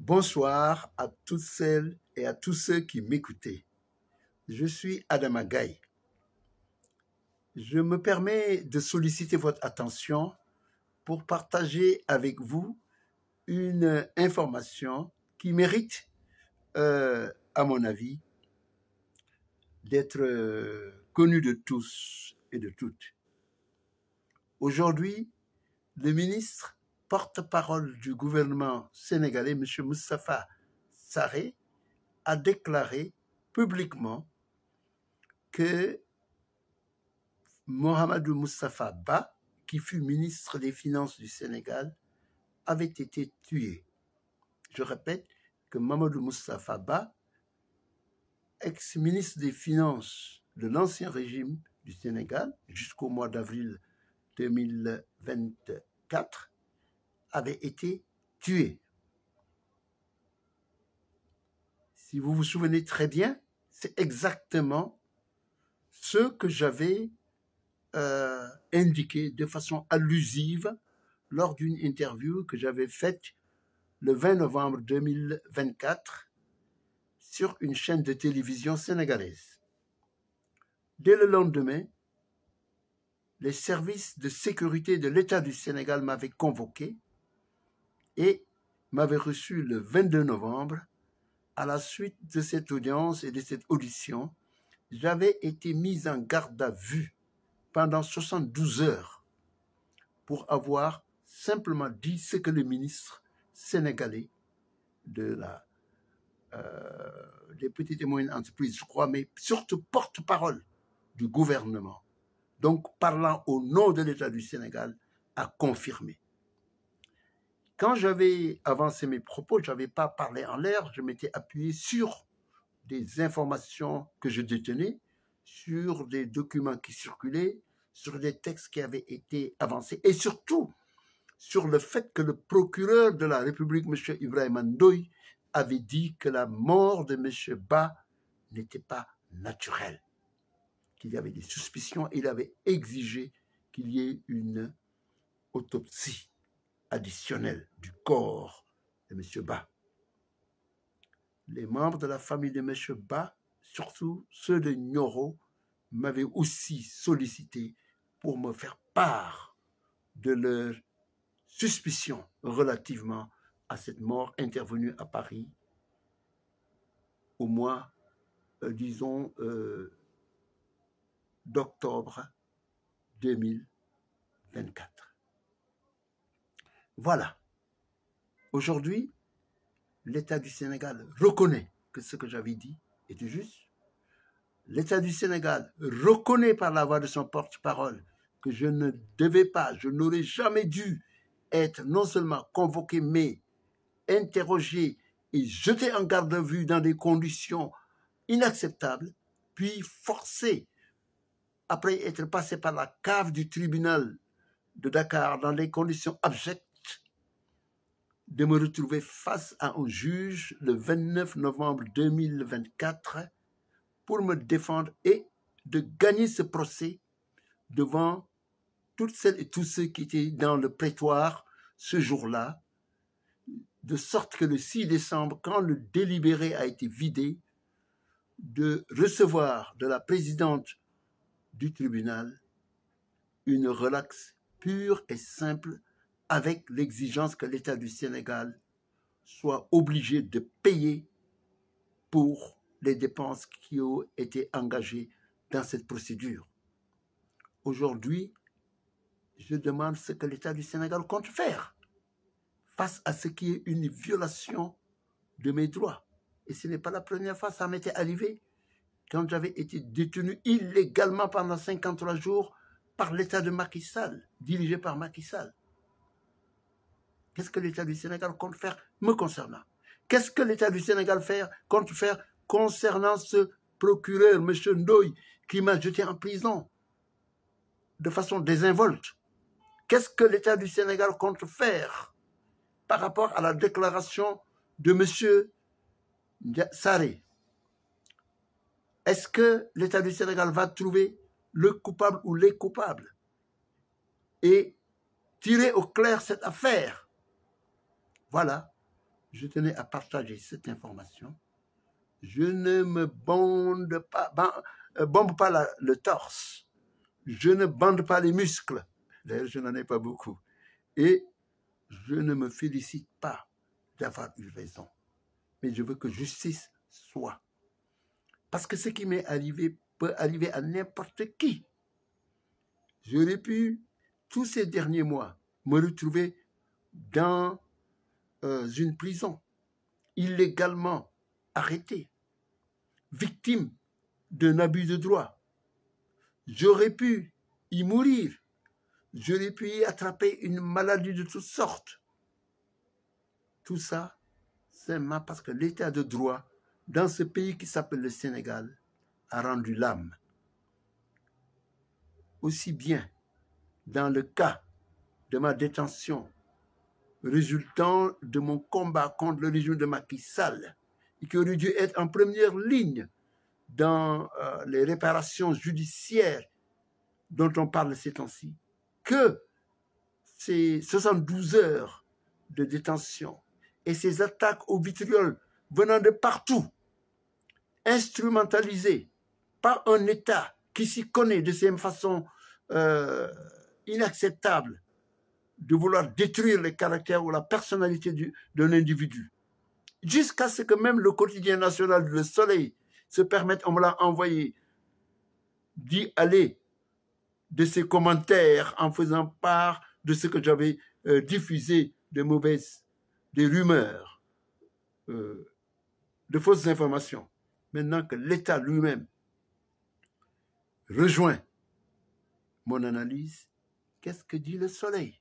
Bonsoir à toutes celles et à tous ceux qui m'écoutaient. Je suis Adama Gaye. Je me permets de solliciter votre attention pour partager avec vous une information qui mérite, à mon avis, d'être connue de tous et de toutes. Aujourd'hui, le ministre porte-parole du gouvernement sénégalais, M. Moustapha Sarré, a déclaré publiquement que Mohamedou Moustapha Ba, qui fut ministre des Finances du Sénégal, avait été tué. Je répète que Mamadou Moustapha Ba, ex-ministre des Finances de l'ancien régime du Sénégal jusqu'au mois d'avril 2024, avait été tué. Si vous vous souvenez très bien, c'est exactement ce que j'avais indiqué de façon allusive lors d'une interview que j'avais faite le 20 novembre 2024 sur une chaîne de télévision sénégalaise. Dès le lendemain, les services de sécurité de l'État du Sénégal m'avaient convoqué et m'avaient reçu le 22 novembre. À la suite de cette audience et de cette audition, j'avais été mis en garde à vue pendant 72 heures pour avoir simplement dit ce que le ministre sénégalais des petites et moyennes entreprises, je crois, mais surtout porte-parole du gouvernement, donc parlant au nom de l'État du Sénégal, a confirmé. Quand j'avais avancé mes propos, je n'avais pas parlé en l'air, je m'étais appuyé sur des informations que je détenais, sur des documents qui circulaient, sur des textes qui avaient été avancés, et surtout sur le fait que le procureur de la République, M. Ibrahima Ndoye, avait dit que la mort de M. Ba n'était pas naturelle, qu'il y avait des suspicions, et il avait exigé qu'il y ait une autopsie additionnelle du corps de M. Ba. Les membres de la famille de M. Ba, surtout ceux de Nioro, m'avaient aussi sollicité pour me faire part de leur suspicion relativement à cette mort intervenue à Paris au mois, d'octobre 2024. Voilà. Aujourd'hui, l'État du Sénégal reconnaît que ce que j'avais dit était juste. L'État du Sénégal reconnaît par la voix de son porte-parole que je ne devais pas, je n'aurais jamais dû être non seulement convoqué, mais interrogé et jeté en garde à vue dans des conditions inacceptables, puis forcé, après être passé par la cave du tribunal de Dakar dans des conditions abjectes, de me retrouver face à un juge le 29 novembre 2024 pour me défendre et de gagner ce procès devant toutes celles et tous ceux qui étaient dans le prétoire ce jour-là, de sorte que le 6 décembre, quand le délibéré a été vidé, de recevoir de la présidente du tribunal une relaxe pure et simple avec l'exigence que l'État du Sénégal soit obligé de payer pour les dépenses qui ont été engagées dans cette procédure. Aujourd'hui, je demande ce que l'État du Sénégal compte faire face à ce qui est une violation de mes droits. Et ce n'est pas la première fois, ça m'était arrivé quand j'avais été détenu illégalement pendant 53 jours par l'État de Macky Sall, dirigé par Macky Sall. Qu'est-ce que l'État du Sénégal compte faire me concernant? Qu'est-ce que l'État du Sénégal compte faire concernant ce procureur, M. Ndoye, qui m'a jeté en prison de façon désinvolte? Qu'est-ce que l'État du Sénégal compte faire par rapport à la déclaration de M. Sarré? Est-ce que l'État du Sénégal va trouver le coupable ou les coupables et tirer au clair cette affaire? Voilà. je tenais à partager cette information. Je ne me bombe pas le torse. Je ne bande pas les muscles. D'ailleurs, je n'en ai pas beaucoup. Et je ne me félicite pas d'avoir eu raison. Mais je veux que justice soit. Parce que ce qui m'est arrivé peut arriver à n'importe qui. J'aurais pu, tous ces derniers mois, me retrouver dans une prison, illégalement arrêté, victime d'un abus de droit. J'aurais pu y mourir. J'aurais pu y attraper une maladie de toutes sortes. Tout ça, seulement parce que l'état de droit dans ce pays qui s'appelle le Sénégal a rendu l'âme. Aussi bien dans le cas de ma détention résultant de mon combat contre le régime de Macky Sall, et qui aurait dû être en première ligne dans les réparations judiciaires dont on parle ces temps-ci, que ces 72 heures de détention et ces attaques au vitriol venant de partout, instrumentalisées par un État qui s'y connaît de cette façon inacceptable de vouloir détruire le caractère ou la personnalité d'un individu. Jusqu'à ce que même le quotidien national Le Soleil se permette, on me l'a envoyé, d'y aller de ses commentaires en faisant part de ce que j'avais diffusé de mauvaises, des rumeurs, de fausses informations. Maintenant que l'État lui-même rejoint mon analyse, qu'est-ce que dit Le Soleil?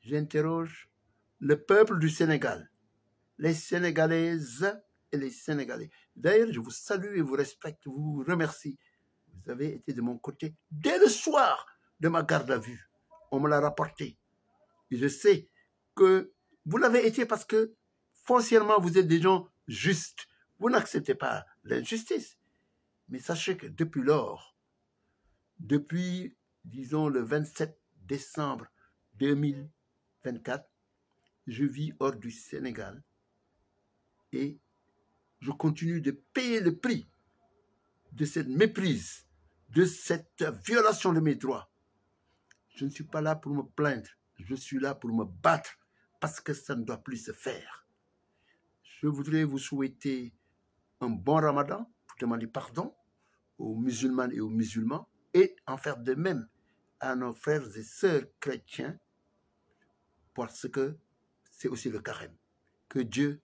J'interroge le peuple du Sénégal, les Sénégalaises et les Sénégalais. D'ailleurs, je vous salue et vous respecte, vous remercie. Vous avez été de mon côté dès le soir de ma garde à vue. On me l'a rapporté. Et je sais que vous l'avez été parce que foncièrement, vous êtes des gens justes. Vous n'acceptez pas l'injustice. Mais sachez que depuis lors, depuis, disons, le 27 décembre 2024, je vis hors du Sénégal et je continue de payer le prix de cette méprise, de cette violation de mes droits. Je ne suis pas là pour me plaindre, je suis là pour me battre parce que ça ne doit plus se faire. Je voudrais vous souhaiter un bon Ramadan pour demander pardon aux musulmanes et aux musulmans et en faire de même à nos frères et sœurs chrétiens parce que c'est aussi le carême. Que Dieu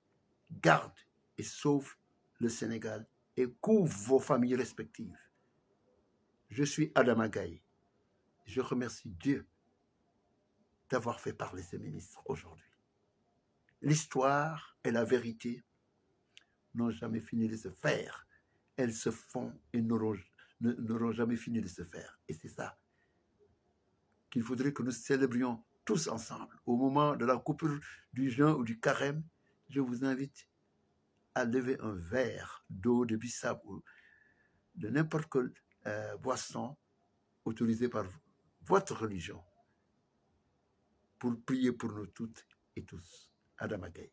garde et sauve le Sénégal et couvre vos familles respectives. Je suis Adama Gaye. Je remercie Dieu d'avoir fait parler ce ministre aujourd'hui. L'histoire et la vérité n'ont jamais fini de se faire. Elles se font et n'auront jamais fini de se faire. Et c'est ça qu'il faudrait que nous célébrions tous ensemble. Au moment de la coupure du jeûne ou du carême, je vous invite à lever un verre d'eau, de bissap ou de n'importe quelle boisson autorisée par votre religion pour prier pour nous toutes et tous. Adama Gaye.